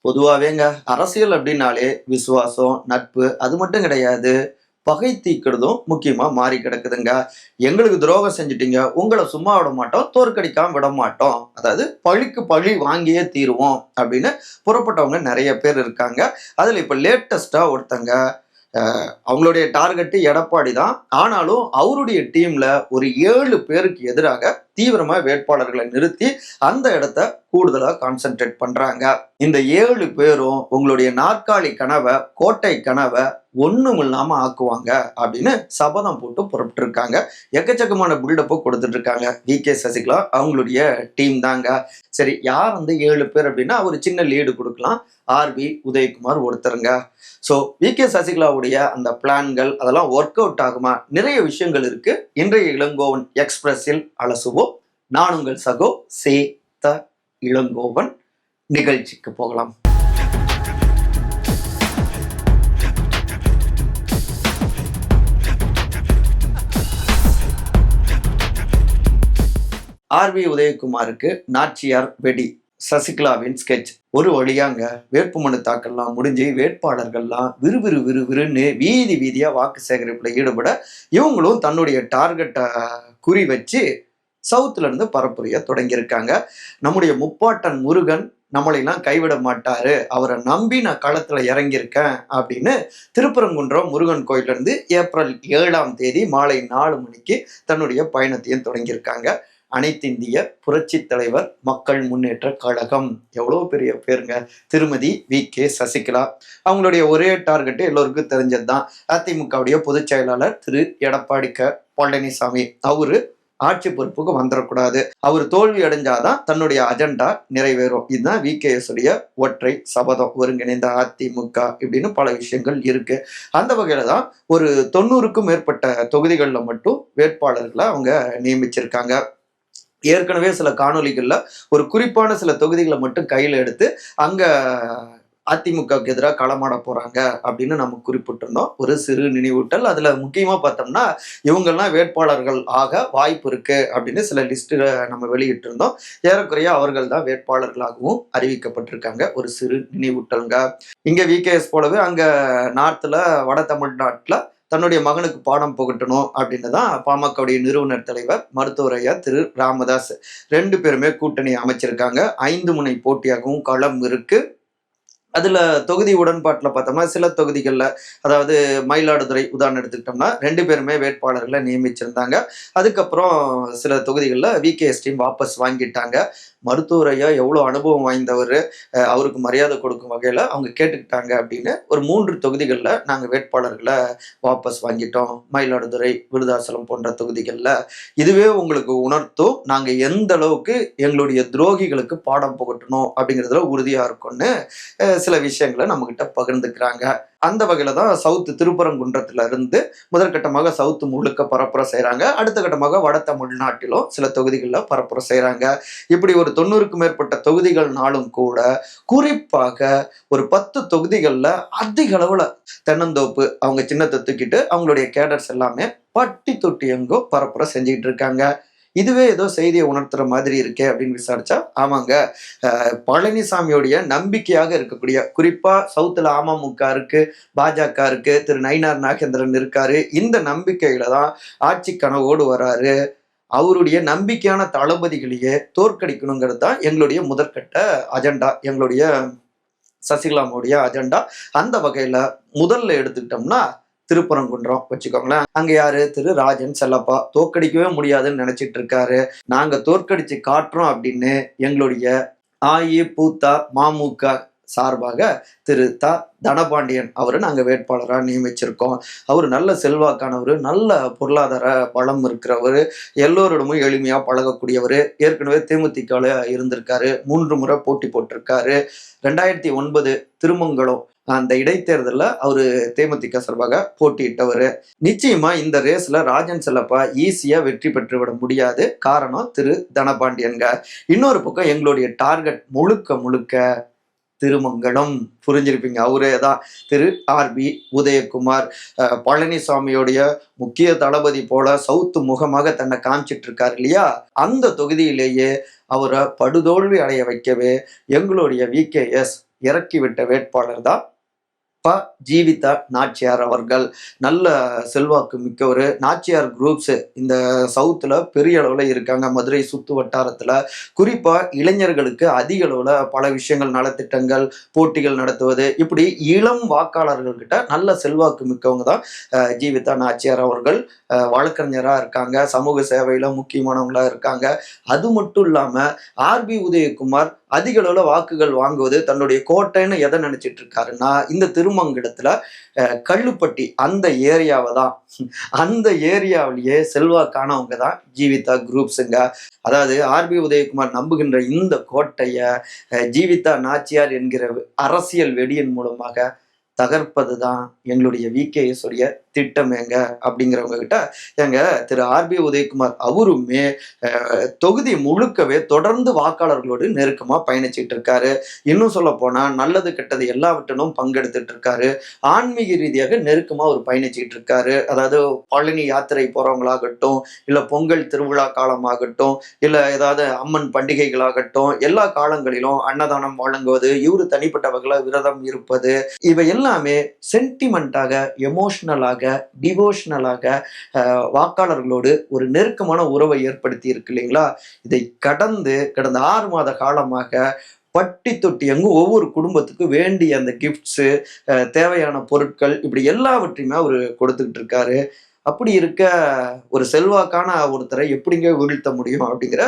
பொதுவாவேங்க அரசியல் அப்படின்னாலே விசுவாசம், நட்பு அது மட்டும் கிடையாது. பகை தீர்க்கிறதும் முக்கியமா மாறி கிடக்குதுங்க. எங்களுக்கு துரோகம் செஞ்சுட்டீங்க, உங்கள சும்மா விட மாட்டோம், தோற்கடிக்காம விட மாட்டோம். அதாவது பழிக்கு பழி வாங்கியே தீருவோம் அப்படின்னு புறப்பட்டவங்க நெறைய பேர் இருக்காங்க. அதுல இப்ப லேட்டஸ்ட்டா ஒருத்தங்க அவங்களுடைய டார்கெட் எடப்பாடி தான். ஆனாலும் அவருடைய டீம்ல ஒரு 7 பேருக்கு எதிராக தீவிரமா வேட்பாளர்களை நிறுத்தி அந்த இடத்த கூடுதலா கான்சென்ட்ரேட் பண்றாங்க. இந்த 7 பேரும் உங்களுடைய நாற்காலி கனவை, கோட்டை கனவை ஒண்ணும் இல்லாம ஆக்குவாங்க அப்படின்னு சபதம் போட்டு புறப்பட்டு இருக்காங்க. எக்கச்சக்கமான பில்டப்பை கொடுத்துட்டு இருக்காங்க. வி.கே. சசிகலா அவங்களுடைய டீம் தாங்க. சரி, யார் அந்த 7 பேர் அப்படின்னா ஒரு சின்ன லீடு கொடுக்கலாம். ஆர்.பி. உதயகுமார் ஒருத்தருங்க. So V K. சசிகலாவுடைய அந்த பிளான்கள் அதெல்லாம் ஒர்க் அவுட் ஆகுமா? நிறைய விஷயங்கள் இருக்கு. இன்றைய இளங்கோவன் எக்ஸ்பிரஸில் அலசுவோம். நான் உங்கள் சகோ த இளங்கோவன். நிகழ்ச்சிக்கு போகலாம். ஆர்.பி. உதயகுமாருக்கு நாச்சியார் வெடி. சசிகலாவின் ஸ்கெட்ச். ஒரு வழியாங்க வேட்புமனு தாக்கல்லாம் முடிஞ்சு வேட்பாளர்கள்லாம் விறுவிறுன்னு வீதி வீதியா வாக்கு சேகரிப்புல ஈடுபட இவங்களும் தன்னுடைய டார்கெட்டை குறி வச்சு சவுத்துல இருந்து பரப்புரைய தொடங்கியிருக்காங்க. நம்முடைய முப்பாட்டன் முருகன் நம்மளையெல்லாம் கைவிட மாட்டாரு, அவரை நம்பி நான் களத்துல இறங்கியிருக்கேன் அப்படின்னு திருப்பரங்குன்றம் முருகன் கோயில இருந்து ஏப்ரல் 7ஆம் தேதி மாலை 4 மணிக்கு தன்னுடைய பயணத்தையும் தொடங்கியிருக்காங்க. அனைத்திந்திய புரட்சி தலைவர் மக்கள் முன்னேற்ற கழகம். எவ்வளவு பெரிய பேருங்க, திருமதி வி.கே. சசிகலா. அவங்களுடைய ஒரே டார்கெட் எல்லோருக்கும் தெரிஞ்சதுதான். அதிமுகவுடைய பொதுச் செயலாளர் திரு எடப்பாடி பழனிசாமி அவரு ஆட்சி பொறுப்புக்கு வந்துடக்கூடாது, அவர் தோல்வி அடைஞ்சாதான் தன்னுடைய அஜெண்டா நிறைவேறும். இதுதான் வி.கே.எஸ் உடைய ஒற்றை சபதம். ஒருங்கிணைந்த அதிமுக இப்படின்னு பல விஷயங்கள் இருக்கு. அந்த வகையில தான் ஒரு 90க்கும் மேற்பட்ட தொகுதிகளில் மட்டும் வேட்பாளர்களை அவங்க நியமிச்சிருக்காங்க. ஏற்கனவே சில காணொலிகள்ல ஒரு குறிப்பான சில தொகுதிகளை மட்டும் கையில எடுத்து அங்க அதிமுகவுக்கு எதிராக களமாட போறாங்க அப்படின்னு நம்ம குறிப்பிட்டிருந்தோம். ஒரு சிறு நினைவூட்டல். அதுல முக்கியமா பார்த்தோம்னா இவங்கெல்லாம் வேட்பாளர்கள் ஆக வாய்ப்பு இருக்கு அப்படின்னு சில லிஸ்ட் நம்ம வெளியிட்டிருந்தோம். ஏறக்குறைய அவர்கள் தான் வேட்பாளர்களாகவும் அறிவிக்கப்பட்டிருக்காங்க. ஒரு சிறு நினைவூட்டல்ங்க. இங்க வி.கே.எஸ் போலவே அங்க நார்த்ல வட தமிழ்நாட்டுல தன்னுடைய மகனுக்கு பாடம் புகட்டணும் அப்படின்னு தான் பாமகவுடைய நிறுவனர் தலைவர் மருத்துவர் ஐயா திரு ராமதாஸ் 2 பேருமே கூட்டணி அமைச்சிருக்காங்க. 5 முனை போட்டியாகவும் களம் இருக்கு. அதுல தொகுதி உடன்பாட்டில் பார்த்தோம்னா சில தொகுதிகளில், அதாவது மயிலாடுதுறை உதாரணம் எடுத்துக்கிட்டோம்னா 2 பேருமே வேட்பாளர்களை நியமிச்சிருந்தாங்க. அதுக்கப்புறம் சில தொகுதிகளில் வி.கே.எஸ் டீம் வாபஸ் வாங்கிட்டாங்க. மருத்துவர் ஐயா எவ்வளோ அனுபவம் வாய்ந்தவர், அவருக்கு மரியாதை கொடுக்கும் வகையில் அவங்க கேட்டுக்கிட்டாங்க அப்படின்னு ஒரு 3 தொகுதிகளில் நாங்கள் வேட்பாளர்களை வாபஸ் வாங்கிட்டோம். மயிலாடுதுறை, விருதாசலம் போன்ற தொகுதிகளில். இதுவே உங்களுக்கு உணர்த்தும் நாங்கள் எந்த அளவுக்கு எங்களுடைய துரோகிகளுக்கு பாடம் புகட்டணும் அப்படிங்கிறதுல உறுதியாக இருக்கும்னு சில விஷயங்களை நம்மகிட்ட பகிர்ந்துக்கிறாங்க. அந்த வகையில தான் சவுத் திருப்பரங்குன்றத்துல இருந்து முதற்கட்டமாக சவுத் முழுக்க பரப்புரை செய்யறாங்க. அடுத்த கட்டமாக வட தமிழ்நாட்டிலும் சில தொகுதிகளில் பரப்புரை செய்யறாங்க. இப்படி ஒரு 90க்கும் மேற்பட்ட தொகுதிகள்னாலும் கூட குறிப்பாக ஒரு 10 தொகுதிகளில் அதிக அளவுல தென்னந்தோப்பு அவங்க சின்னத்தை தூக்கிட்டு அவங்களுடைய கேடர்ஸ் எல்லாமே பட்டி தொட்டி எங்கோ பரப்புரை செஞ்சுக்கிட்டு இருக்காங்க. இதுவே ஏதோ செய்தியை உணர்த்துற மாதிரி இருக்கே அப்படின்னு விசாரிச்சா, ஆமாங்க, பழனிசாமியுடைய நம்பிக்கையாக இருக்கக்கூடிய, குறிப்பா சவுத்துல அமமுக இருக்கு, பாஜக இருக்கு, திரு நயினார் நாகேந்திரன் இருக்காரு. இந்த நம்பிக்கையில தான் ஆட்சி கனவோடு வராரு. அவருடைய நம்பிக்கையான தளபதிகளையே தோற்கடிக்கணுங்கிறது தான் எங்களுடைய முதற்கட்ட அஜெண்டா, எங்களுடைய சசிகலாமுடைய அஜெண்டா. அந்த வகையில முதல்ல எடுத்துக்கிட்டோம்னா திருப்பரங்குன்றம் வச்சுக்கோங்களேன். அங்க யாரு? திரு ராஜன் செல்லப்பா. தோற்கடிக்கவே முடியாதுன்னு நினைச்சிட்டு இருக்காரு. நாங்க தோற்கடிச்சு காட்டுறோம் அப்படின்னு எங்களுடைய மமுக சார்பாக திரு தனபாண்டியன் அவரை நாங்க வேட்பாளராக நியமிச்சிருக்கோம். அவர் நல்ல செல்வாக்கானவர், நல்ல பொருளாதார பலம் இருக்கிறவர், எல்லோரிடமும் எளிமையா பழகக்கூடியவர். ஏற்கனவே தேமுதிகல இருந்திருக்காரு, 3 முறை போட்டி போட்டிருக்காரு. 2009 திருமங்கலம் அந்த இடைத்தேர்தலில் அவரு தேமுதிக சார்பாக போட்டியிட்டவர். நிச்சயமா இந்த ரேஸ்ல ராஜன் செல்லப்பா ஈஸியா வெற்றி பெற்று விட முடியாது. காரணம் திரு தனபாண்டியன்க. இன்னொரு பக்கம் எங்களுடைய டார்கெட் முழுக்க திருமங்கலம். புரிஞ்சிருப்பீங்க, அவரே தான் திரு ஆர்.பி. உதயகுமார். பழனிசாமியோடைய முக்கிய தளபதி போல சவுத்து முகமாக தன்னை காமிச்சிட்டு இருக்காரு இல்லையா? அந்த தொகுதியிலேயே அவரை படுதோல்வி அடைய வைக்கவே எங்களுடைய வி.கே.எஸ் இறக்கிவிட்ட வேட்பாளர் தான் ஜீவிதா நாச்சியார் அவர்கள். நல்ல செல்வாக்கு மிக்கவர். நாச்சியார் குரூப்ஸ் இந்த சவுத்துல பெரிய அளவுல இருக்காங்க. மதுரை சுத்து வட்டாரத்துல குறிப்பா இளைஞர்களுக்கு அதிக அளவுல பல விஷயங்கள், நலத்திட்டங்கள், போட்டிகள் நடத்துவது, இப்படி இளம் வாக்காளர்கள் கிட்ட நல்ல செல்வாக்கு மிக்கவங்க தான் ஜீவிதா நாச்சியார் அவர்கள். வழக்கறிஞரா இருக்காங்க, சமூக சேவையில முக்கியமானவங்களா இருக்காங்க. அது மட்டும் இல்லாம ஆர்பி உதயகுமார் அதிக அளவுல வாக்குகள் வாங்குவது தன்னுடைய கோட்டைன்னு எதை நினைச்சிட்டு இருக்காருன்னா, இந்த திருமங்கலத்துல கள்ளுப்பட்டி அந்த ஏரியாவை தான். அந்த ஏரியாவிலேயே செல்வாக்கானவங்க தான் ஜீவிதா குரூப்ஸுங்க. அதாவது ஆர்பி உதயகுமார் நம்புகின்ற இந்த கோட்டைய ஜீவிதா நாச்சியார் என்கிற அரசியல் வெடியின் மூலமாக தகர்ப்பது தான் எங்களுடைய விகேஎஸ் உடைய திட்டமேங்க அப்படிங்கிறவங்க கிட்ட எங்க திரு ஆர்பி உதயகுமார் அவருமே தொகுதி முழுக்கவே தொடர்ந்து வாக்காளர்களோடு நெருக்கமா பயணிச்சுட்டு இருக்காரு. இன்னும் சொல்ல போனா நல்லது கெட்டது எல்லாவற்றிலும் பங்கெடுத்துட்டு இருக்காரு. ஆன்மீக ரீதியாக நெருக்கமா அவர் பயணிச்சுட்டு இருக்காரு. அதாவது பழனி யாத்திரை போறவங்களாகட்டும், இல்ல பொங்கல் திருவிழா காலமாகட்டும், இல்ல ஏதாவது அம்மன் பண்டிகைகளாகட்டும், எல்லா காலங்களிலும் அன்னதானம் வழங்குவது, இவரு தனிப்பட்ட வகையில விரதம் இருப்பது, இவை எல்லாமே சென்டிமெண்டாக, எமோஷனலாக, டிவோஷனலாக வாக்காளர்களோடு ஒரு நெருக்கமான உறவை ஏற்படுத்தி இருக்கு இல்லைங்களா? இதை கடந்த 6 மாத காலமாக பட்டி தொட்டி எங்கும் ஒவ்வொரு குடும்பத்துக்கும் வேண்டிய அந்த கிஃப்ட்ஸு, தேவையான பொருட்கள், இப்படி எல்லாவற்றையுமே அவர் கொடுத்துக்கிட்டு இருக்காரு. அப்படி இருக்க ஒரு செல்வாக்கான ஒருத்தரை எப்படிங்க வீழ்த்த முடியும் அப்படிங்கிற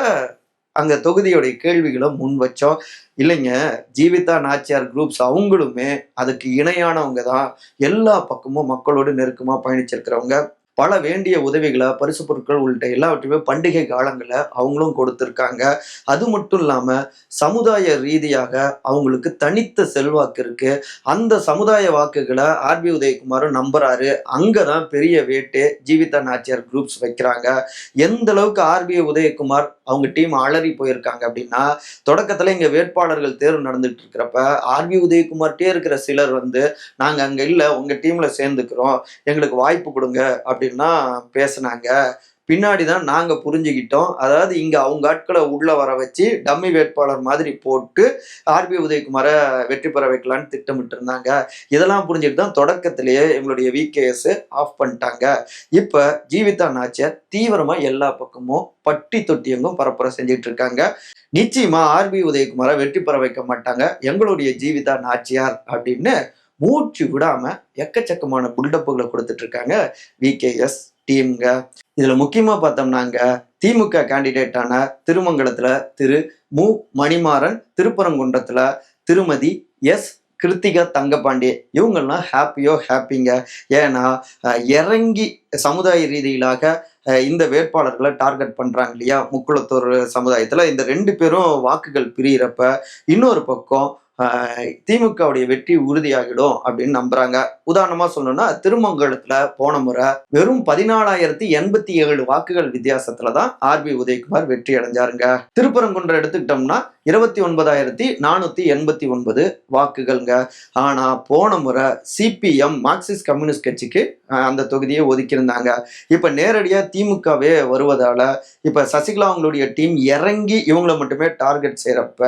அங்க தொகுதியோடைய கேள்விகளை முன் வச்சோம். இல்லைங்க, ஜீவிதா நாச்சியார் குரூப்ஸ் அவங்களுமே அதுக்கு இணையானவங்க தான். எல்லா பக்கமும் மக்களோடு நெருக்கமா பயணிச்சிருக்கிறவங்க. பல வேண்டிய உதவிகளை, பரிசு பொருட்கள் உள்ளிட்ட எல்லாவற்றையுமே பண்டிகை காலங்களில் அவங்களும் கொடுத்துருக்காங்க. அது மட்டும் இல்லாம சமுதாய ரீதியாக அவங்களுக்கு தனித்த செல்வாக்கு இருக்கு. அந்த சமுதாய வாக்குகளை ஆர்பி உதயகுமாரும் நம்புறாரு. அங்கதான் பெரிய வேட்டு ஜீவிதா நாச்சியார் குரூப்ஸ் வைக்கிறாங்க. எந்த அளவுக்கு ஆர்பி உதயகுமார் அவங்க டீம் அலறி போயிருக்காங்க அப்படின்னா, தொடக்கத்துல இங்க வேட்பாளர்கள் தேர்வு நடந்துட்டு இருக்கிறப்ப ஆர்பி உதயகுமார்ட்டே இருக்கிற சிலர் நாங்க அங்க இல்ல, உங்க டீம்ல சேர்ந்துக்கிறோம், எங்களுக்கு வாய்ப்பு கொடுங்க அப்படின்னா பேசினாங்க. பின்னாடிதான் நாங்க புரிஞ்சுக்கிட்டோம். அதாவது இங்க அவங்க ஆட்களை உள்ள வர வச்சு டம்மி வேட்பாளர் மாதிரி போட்டு ஆர்பி உதயகுமாரை வெற்றி பெற வைக்கலான்னு திட்டமிட்டு இருந்தாங்க. இதெல்லாம் புரிஞ்சுட்டு தான் தொடக்கத்திலேயே எங்களுடைய விகேஎஸ் ஆஃப் பண்ணிட்டாங்க. இப்ப ஜீவிதா நாச்சியார் தீவிரமா எல்லா பக்கமும் பட்டி தொட்டி எங்கும் பரப்புரை செஞ்சுட்டு இருக்காங்க. நிச்சயமா ஆர்பி உதயகுமாரை வெற்றி பெற வைக்க மாட்டாங்க எங்களுடைய ஜீவிதா நாச்சியார் அப்படின்னு மூச்சு விடாம எக்கச்சக்கமான புல்டப்புகளை கொடுத்துட்டு இருக்காங்க விகேஎஸ் டீம்ங்க. இதுல முக்கியமா பார்த்தோம்னாங்க, திமுக கேண்டிடேட்டான திருமங்கலத்துல திரு மு மணிமாறன், திருப்பரங்குன்றத்துல திருமதி எஸ் கிருத்திகா தங்கபாண்டி, இவங்கெல்லாம் ஹாப்பிங்க. ஏன்னா இறங்கி சமுதாய ரீதியிலாக இந்த வேட்பாளர்களை டார்கெட் பண்றாங்க இல்லையா? முக்குளத்தூர் சமுதாயத்துல இந்த 2 பேரும் வாக்குகள் பிரியறப்ப இன்னொரு பக்கம் திமுகவுடைய வெற்றி உறுதியாகிடும் அப்படின்னு நம்புறாங்க. உதாரணமா சொல்லணும்னா, திருமங்கலத்துல போன முறை வெறும் 14,087 வாக்குகள் வித்தியாசத்துலதான் ஆர்பி உதயகுமார் வெற்றி அடைஞ்சாருங்க. திருப்பரங்குன்றம் எடுத்துக்கிட்டோம்னா 29,489 வாக்குகள்ங்க. ஆனா போன முறை சிபிஎம் மார்க்சிஸ்ட் கம்யூனிஸ்ட் கட்சிக்கு அந்த தொகுதியை ஒதுக்கியிருந்தாங்க. இப்ப நேரடியா திமுகவே வருவதால இப்ப சசிகலா அவங்களுடைய டீம் இறங்கி இவங்களை மட்டுமே டார்கெட் செய்யறப்ப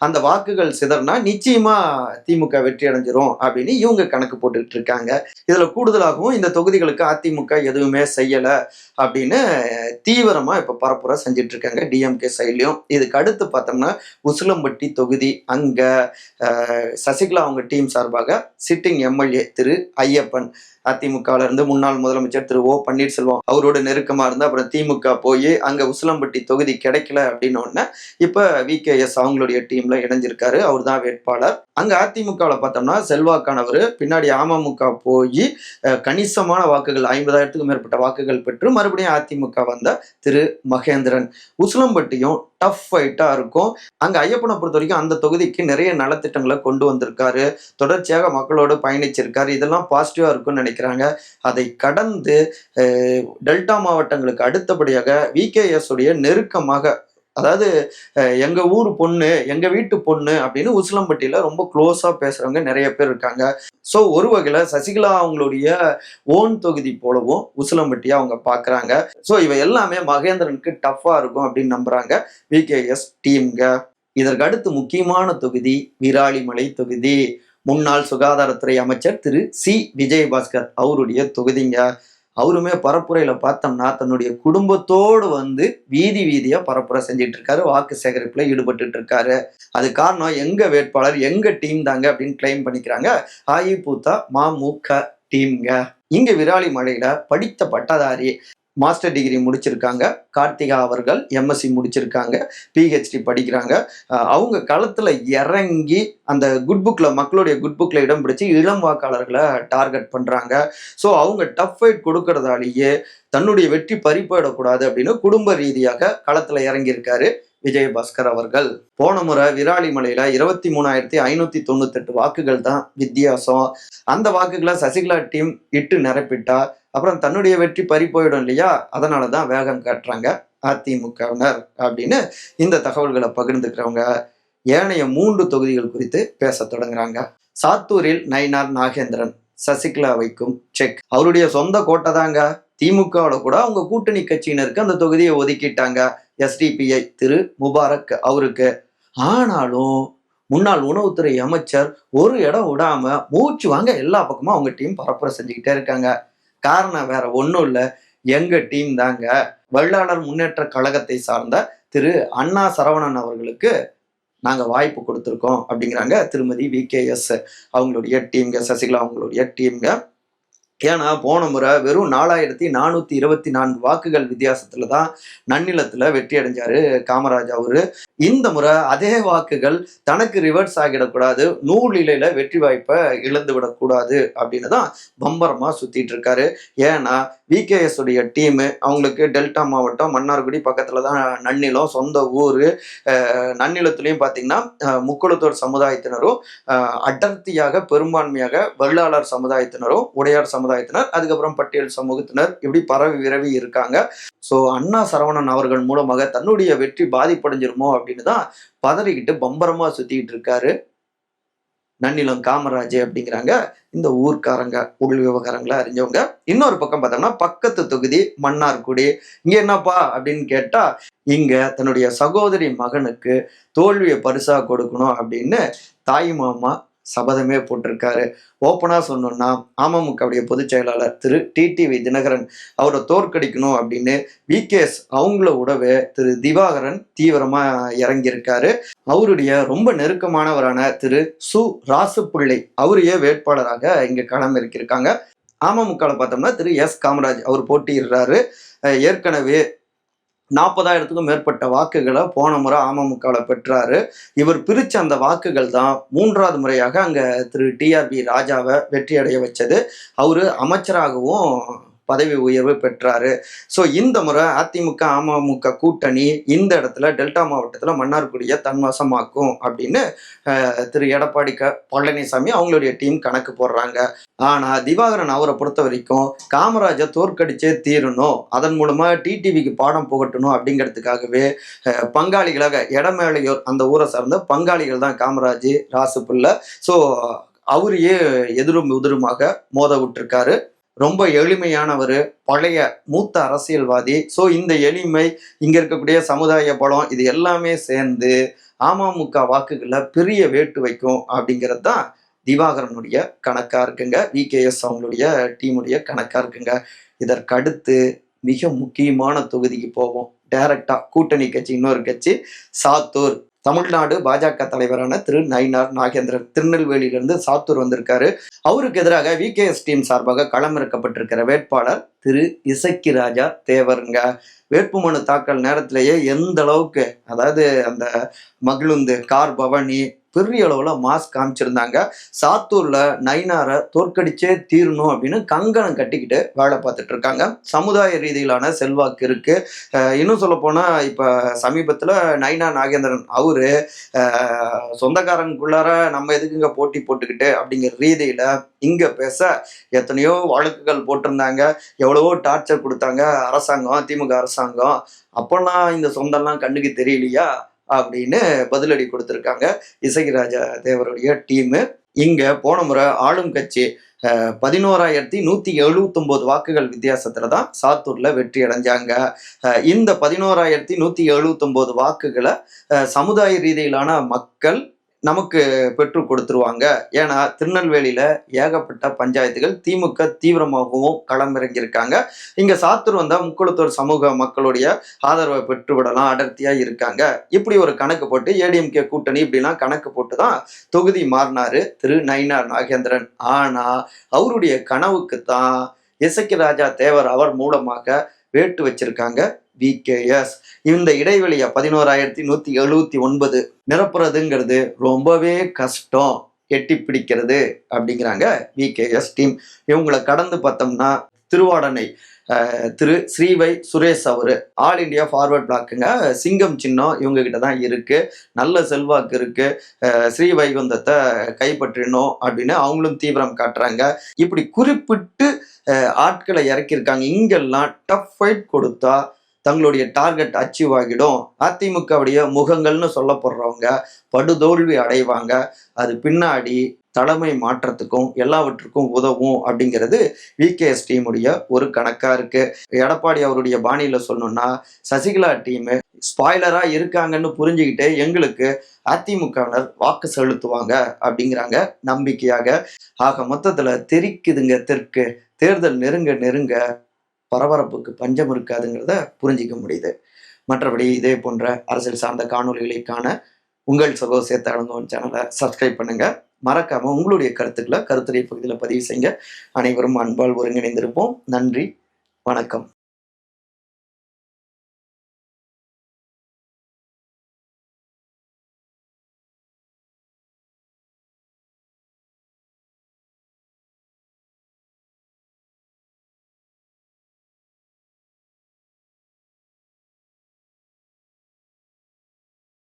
அந்த வாக்குகள் சிதறனா நிச்சயமா திமுக வெற்றி அடைஞ்சிரும் அப்படின்னு இவங்க கணக்கு போட்டுக்கிட்டு இருக்காங்க. இதுல கூடுதலாகவும் இந்த தொகுதிகளுக்கு அதிமுக எதுவுமே செய்யல அப்படின்னு தீவிரமா இப்ப பரப்புரை செஞ்சிட்டு இருக்காங்க டிஎம்கே சைட்லயும். இதுக்கு அடுத்து பார்த்தோம்னா உசிலம்பட்டி தொகுதி, அங்க சசிகலா அவங்க டீம் சார்பாக சிட்டிங் எம்எல்ஏ திரு ஐயப்பன், அதிமுகல இருந்து முன்னாள் முதலமைச்சர் திரு ஓ பன்னீர்செல்வம் அவரோட நெருக்கமா இருந்து அப்புறம் திமுக போய் அங்க உசிலம்பட்டி தொகுதி கிடைக்கல அப்படின்னு ஒண்ணு இப்ப விகேஎஸ் அவங்களுடைய டீம்ல இணைஞ்சிருக்காரு. அவர் தான் வேட்பாளர். அங்க அதிமுகல பார்த்தோம்னா செல்வாக்கானவர் பின்னாடி அமமுக போய் கணிசமான வாக்குகள் 50,000க்கும் மேற்பட்ட வாக்குகள் பெற்று மறுபடியும் அதிமுக வந்த திரு மகேந்திரன். உசிலம்பட்டியும் டஃப் ஃபைட்டா இருக்கும். அங்க ஐயப்பனை பொறுத்த வரைக்கும் அந்த தொகுதிக்கு நிறைய நலத்திட்டங்களை கொண்டு வந்திருக்காரு. தொடர்ச்சியாக மக்களோடு பயணிச்சிருக்காரு. இதெல்லாம் பாசிட்டிவா இருக்கும்னு நினைக்கிறாங்க. அதை கடந்து டெல்டா மாவட்டங்களுக்கு அடுத்தபடியாக விகேஎஸ் உடைய நெருக்கமாக, அதாவது எங்க ஊர் பொண்ணு, எங்க வீட்டு பொண்ணு அப்படின்னு உசிலம்பட்டியில ரொம்ப க்ளோஸா பேசுறவங்க நிறைய பேர் இருக்காங்க. ஸோ ஒரு வகையில சசிகலா அவங்களுடைய ஓன் தொகுதி போலவும் உசிலம்பட்டியை அவங்க பாக்குறாங்க. ஸோ இவை எல்லாமே மகேந்திரனுக்கு டஃபா இருக்கும் அப்படின்னு நம்புறாங்க விகேஎஸ் டீம்ங்க. இதற்கு அடுத்து முக்கியமான தொகுதி விராலிமலை தொகுதி. முன்னாள் சுகாதாரத்துறை அமைச்சர் திரு சி விஜயபாஸ்கர் அவருடைய தொகுதிங்க. அவருமே பரப்புரையில பார்த்தோம்னா தன்னுடைய குடும்பத்தோடு வந்து வீதி வீதியா பரப்புரை செஞ்சுட்டு இருக்காரு, வாக்கு சேகரிப்புல ஈடுபட்டு இருக்காரு. அது காரணம் எங்க வேட்பாளர் எங்க டீம் தாங்க அப்படின்னு கிளைம் பண்ணிக்கிறாங்க அஇஅதிமுக மமுக டீம்ங்க. இங்க விராலிமலையில படித்த பட்டதாரி, மாஸ்டர் டிகிரி முடிச்சிருக்காங்க கார்த்திகா அவர்கள், எம்எஸ்சி முடிச்சிருக்காங்க, பிஹெச்டி படிக்கிறாங்க. அவங்க களத்துல இறங்கி அந்த குட் புக்ல, மக்களுடைய குட் புக்ல இடம் பிடிச்சி இளம் வாக்காளர்களை டார்கெட் பண்றாங்க. ஸோ அவங்க டஃப் ஃபைட் கொடுக்கறதாலேயே தன்னுடைய வெற்றி பறிப்போயிடக்கூடாது அப்படின்னு குடும்ப ரீதியாக களத்துல இறங்கியிருக்காரு விஜயபாஸ்கர் அவர்கள். போன முறை விராலிமலையில 23,598 வாக்குகள் தான் வித்தியாசம். அந்த வாக்குகளை சசிகலா டீம் இட்டு நிரப்பிட்டா அப்புறம் தன்னுடைய வெற்றி பறி போயிடும் இல்லையா, அதனாலதான் வேகம் காட்டுறாங்க அதிமுகவினர் அப்படின்னு இந்த தகவல்களை பகிர்ந்துக்கிறவங்க ஏனைய 3 தொகுதிகள் குறித்து பேச தொடங்குறாங்க. சாத்தூரில் நயினார் நாகேந்திரன் சசிகலா வைக்கும் செக். அவருடைய சொந்த கோட்டை தாங்க. திமுகவோட கூட அவங்க கூட்டணி கட்சியினருக்கு அந்த தொகுதியை ஒதுக்கிட்டாங்க, எஸ்டிபிஐ திரு முபாரக் அவருக்கு. ஆனாலும் முன்னாள் உணவுத்துறை அமைச்சர் ஒரு இடம் விடாம மூச்சு வாங்க எல்லா பக்கமும் அவங்க டீம் பரப்புரை செஞ்சுக்கிட்டே இருக்காங்க. காரணம் வேற ஒன்றும் இல்லை, எங்க டீம் தாங்க. வெள்ளாளர் முன்னேற்ற கழகத்தை சார்ந்த திரு அண்ணா சரவணன் அவர்களுக்கு நாங்க வாய்ப்பு கொடுத்துருக்கோம் அப்படிங்கிறாங்க திருமதி விகேஎஸ் அவங்களுடைய டீம்ங்க, சசிகலா அவங்களுடைய டீம்ங்க. ஏன்னா போன முறை வெறும் 4,424 வாக்குகள் வித்தியாசத்துல தான் நன்னிலத்துல வெற்றி அடைஞ்சாரு காமராஜ் அவரு. இந்த முறை அதே வாக்குகள் தனக்கு ரிவர்ஸ் ஆகிடக்கூடாது, நூலிலையில வெற்றி வாய்ப்பை இழந்து விடக்கூடாது அப்படின்னு தான் பம்பரமா சுத்திட்டு இருக்காரு. ஏன்னா விகேஎஸ் உடைய டீமு அவங்களுக்கு டெல்டா மாவட்டம் மன்னார்குடி பக்கத்துல தான் நன்னிலம், சொந்த ஊர். நன்னிலத்திலையும் பார்த்தீங்கன்னா முக்குளத்தோர் சமுதாயத்தினரும் அடர்த்தியாக பெரும்பான்மையாக வெள்ளாளர் சமுதாயத்தினரும் உடையார் சமுதாயத்தினர் அதுக்கப்புறம் பட்டியல் சமூகத்தினர் இப்படி பரவி விரவி இருக்காங்க. ஸோ அண்ணா சரவணன் அவர்கள் மூலமாக தன்னுடைய வெற்றி பாதிப்படைஞ்சிருமோ அப்படின்னு தான் பதறிக்கிட்டு பம்பரமா சுத்திக்கிட்டு இருக்காரு நன்னிலம் காமராஜ் அப்படிங்கிறாங்க இந்த ஊர்க்காரங்க, உள் விவகாரங்களை அறிஞ்சவங்க. இன்னொரு பக்கம் பார்த்தோம்னா பக்கத்து தொகுதி மன்னார்குடி. இங்க என்னப்பா அப்படின்னு கேட்டா, இங்க தன்னுடைய சகோதரி மகனுக்கு தோல்வியை பரிசா கொடுக்கணும் அப்படின்னு தாய் மாமா சபதமே போட்டிருக்காரு. ஓப்பனா சொன்னோம்னா அமமுகவுடைய பொதுச் செயலாளர் திரு டிடிவி தினகரன் அவரை தோற்கடிக்கணும் அப்படின்னு விகேஎஸ் அவங்கள விடவே திரு திவாகரன் தீவிரமா இறங்கியிருக்காரு. அவருடைய ரொம்ப நெருக்கமானவரான திரு சு ராசுப்பிள்ளை அவரையே வேட்பாளராக இங்க களம் இருக்கிருக்காங்க. அமமுக பார்த்தோம்னா திரு எஸ் காமராஜ் அவர் போட்டியிடுறாரு. ஏற்கனவே 40,000க்கும் மேற்பட்ட வாக்குகளை போன முறை அமமுகவில் பெற்றாரு. இவர் பிரிச்ச அந்த வாக்குகள் தான் 3வது முறையாக அங்க திரு டிஆர்பி ராஜாவை வெற்றி அடைய வச்சது. அவரு அமைச்சராகவும் பதவி உயர்வு பெற்றாரு. ஸோ இந்த முறை அதிமுக அமமுக கூட்டணி இந்த இடத்துல டெல்டா மாவட்டத்துல மன்னார்குடியை தன்வசமாக்கும் அப்படின்னு திரு எடப்பாடி பழனிசாமி அவங்களுடைய டீம் கணக்கு போடுறாங்க. ஆனா திவாகரன் அவரை பொறுத்த வரைக்கும் காமராஜை தோற்கடிச்சே தீரணும், அதன் மூலமா டிடிவிக்கு பாடம் புகட்டணும் அப்படிங்கிறதுக்காகவே பங்காளிகளாக இடமேலையோர் அந்த ஊரை சார்ந்த பங்காளிகள் தான் காமராஜ் ராசுப்பிள்ளை. ஸோ அவரையே எதிரும் எதிருமாக மோத விட்டுருக்காரு. ரொம்ப எளிமையானவர், பழைய மூத்த அரசியல்வாதி. ஸோ இந்த எளிமை, இங்க இருக்கக்கூடிய சமுதாய பலம், இது எல்லாமே சேர்ந்து அமமுக வாக்குகளை பெரிய வேட்டு வைக்கும் அப்படிங்கிறது தான் திவாகரனுடைய கணக்கா இருக்குங்க, விகேஎஸ் அவங்களுடைய டீமுடைய கணக்கா இருக்குங்க. இதற்கடுத்து மிக முக்கியமான தொகுதிக்கு போவோம். டைரக்டா கூட்டணி கட்சி இன்னொரு கட்சி சாத்தூர். தமிழ்நாடு பாஜக தலைவரான திரு நயினார் நாகேந்திரன் திருநெல்வேலியிலிருந்து சாத்தூர் வந்திருக்காரு. அவருக்கு எதிராக விகேஎஸ் டீம் சார்பாக களமிறக்கப்பட்டிருக்கிற வேட்பாளர் திரு இசக்கி ராஜா தேவருங்க. வேட்புமனு தாக்கல் நேரத்திலேயே எந்த அளவுக்கு, அதாவது அந்த மகிழுந்து கார் பவனி பெரிய அளவுல மாஸ் காமிச்சிருந்தாங்க. சாத்தூர்ல நயினாரை தோற்கடிச்சே தீரணும் அப்படின்னு கங்கணம் கட்டிக்கிட்டு வேலை பார்த்துட்டு இருக்காங்க. சமுதாய ரீதியிலான செல்வாக்கு இருக்கு. இன்னும் சொல்ல போனா இப்ப சமீபத்துல நயினார் நாகேந்திரன் அவரு சொந்தக்காரங்களுக்குள்ளார நம்ம எதுக்குங்க போட்டி போட்டுக்கிட்டு அப்படிங்கிற ரீதியில இங்க பேச எத்தனையோ வழக்குகள் போட்டிருந்தாங்க, எவ்வளவோ டார்ச்சர் கொடுத்தாங்க அரசாங்கம், திமுக அரசாங்கம். அப்பெல்லாம் இந்த சொந்தம்லாம் கண்ணுக்கு தெரியலையா அப்படின்னு பதிலடி கொடுத்திருக்காங்க இசக்கி ராஜா தேவருடைய டீமு. இங்க போன முறை ஆளும் கட்சி 11,179 வாக்குகள் வித்தியாசத்துல தான் சாத்தூர்ல வெற்றி அடைஞ்சாங்க. இந்த 11,179 வாக்குகளை சமுதாய ரீதியிலான மக்கள் நமக்கு பெற்று கொடுத்துருவாங்க. ஏன்னா திருநெல்வேலியில ஏகப்பட்ட பஞ்சாயத்துகள் திமுக தீவிரமாகவும் களமிறங்கியிருக்காங்க. இங்க சாத்தூர் வந்தா முக்குளத்தூர் சமூக மக்களுடைய ஆதரவை பெற்றுவிடலாம், அடர்த்தியா இருக்காங்க. இப்படி ஒரு கணக்கு போட்டு ஏடிஎம்கே கூட்டணி இப்படிலாம் கணக்கு போட்டு தான் தொகுதி மாறினாரு திரு நயினார் நாகேந்திரன். ஆனா அவருடைய கனவுக்கு தான் இசக்கி ராஜா தேவர் அவர் மூலமாக வேட்டு வச்சிருக்காங்க விகேஎஸ். இந்த இடைவெளியை 11,179 நிரப்புறதுங்கிறது ரொம்பவே கஷ்டம், எட்டி பிடிக்கிறது அப்படிங்கிறாங்க விகேஎஸ் டீம். இவங்களை கடந்து பார்த்தோம்னா திருவாடனை திரு ஸ்ரீவை சுரேஷ் அவரு ஆல் இண்டியா ஃபார்வர்ட் பிளாக்குங்க, சிங்கம் சின்னம் இவங்க கிட்ட தான் இருக்கு, நல்ல செல்வாக்கு இருக்கு, ஸ்ரீவைகுந்தத்தை கைப்பற்றணும் அப்படின்னு அவங்களும் தீவிரம் காட்டுறாங்க. இப்படி குறிப்பிட்டு ஆட்களை இறக்கியிருக்காங்க. இங்கெல்லாம் டஃப் ஃபைட் கொடுத்தா தங்களுடைய டார்கெட் அச்சீவ் ஆகிடும். அதிமுகவுடைய முகங்கள்னு சொல்லப்படுறவங்க படுதோல்வி அடைவாங்க. அது பின்னாடி தலைமை மாற்றத்துக்கும் எல்லாவற்றுக்கும் உதவும் அப்படிங்கிறது விகேஎஸ் டீமுடைய ஒரு கணக்கா இருக்கு. எடப்பாடி அவருடைய பாணியில சொல்லணும்னா சசிகலா டீமு ஸ்பாய்லரா இருக்காங்கன்னு புரிஞ்சுக்கிட்டு எங்களுக்கு அதிமுகவினர் வாக்கு செலுத்துவாங்க அப்படிங்கிறாங்க நம்பிக்கையாக. ஆக மொத்தத்துல தெரிக்குதுங்க தெற்கு. தேர்தல் நெருங்க நெருங்க பரபரப்புக்கு பஞ்சம் இருக்காதுங்கிறத புரிஞ்சிக்க முடியுது. மற்றபடி இதே போன்ற அரசியல் சார்ந்த காணொலிகளை காண உங்கள் சகோ சேத்தாளங்கோன் சேனலை சப்ஸ்கிரைப் பண்ணுங்க. மறக்காம உங்களுடைய கருத்துக்களை கருத்துரை பகுதியில் பதிவு செய்யுங்க. அனைவரும் அன்பால் ஒருங்கிணைந்திருப்போம். நன்றி, வணக்கம்.